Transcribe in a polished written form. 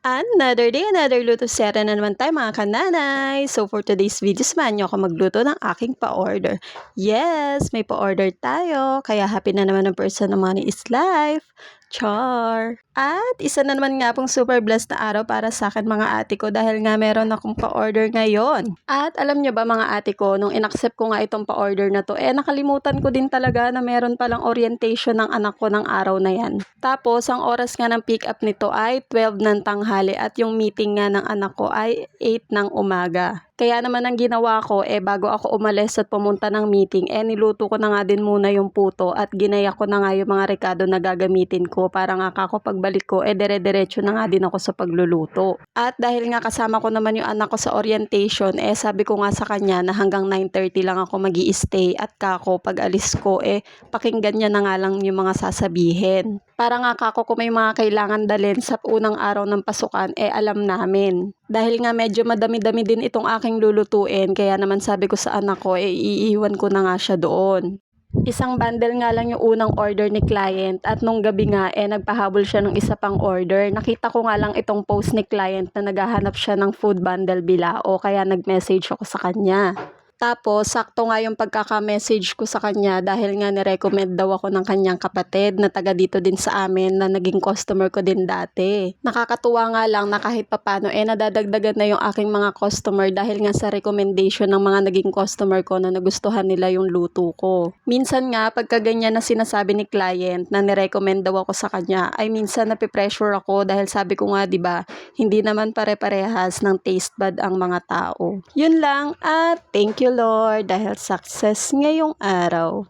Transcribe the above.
Another day, another luto sera na naman tayo mga kananay. So for today's video, samahan niyo ako magluto ng aking pa-order. Yes, may pa-order tayo. Kaya happy na naman ang person na money is life. Char! At isa na naman nga pong super blessed na araw para sa akin mga ate ko dahil nga meron akong pa-order ngayon. At alam niyo ba mga ate ko, nung inaccept ko nga itong pa-order na to, nakalimutan ko din talaga na meron palang orientation ng anak ko ng araw na yan. Tapos ang oras nga ng pick up nito ay 12 ng tanghali at yung meeting nga ng anak ko ay 8 ng umaga. Kaya naman ang ginawa ko, bago ako umalis at pumunta ng meeting, niluto ko na nga din muna yung puto at ginaya ko na nga yung mga rekado na gagamitin ko para nga kako pagbalik ko, dire-diretso na nga din ako sa pagluluto. At dahil nga kasama ko naman yung anak ko sa orientation, sabi ko nga sa kanya na hanggang 9:30 lang ako magi-stay at kako pag alis ko, pakinggan niya na nga lang yung mga sasabihin. Para nga kako kung may mga kailangan dalhin sa unang araw ng pasukan, alam namin. Dahil nga medyo madami-dami din itong aking lulutuin, kaya naman sabi ko sa anak ko, iiwan ko na nga siya doon. Isang bundle nga lang yung unang order ni client at nung gabi nga, nagpahabol siya ng isa pang order. Nakita ko nga lang itong post ni client na naghahanap siya ng food bundle bilao, kaya nag-message ako sa kanya. Tapos, sakto nga yung pagkaka-message ko sa kanya dahil nga nirecommend daw ako ng kanyang kapatid na taga dito din sa amin na naging customer ko din dati. Nakakatuwa nga lang na kahit papano nadadagdagan na yung aking mga customer dahil nga sa recommendation ng mga naging customer ko na nagustuhan nila yung luto ko. Minsan nga, pagka ganyan na sinasabi ni client na nirecommend daw ako sa kanya, ay minsan napipressure ako dahil sabi ko nga, diba, hindi naman pare-parehas ng taste bud ang mga tao. Yun lang at thank you Lord dahil success ngayong araw.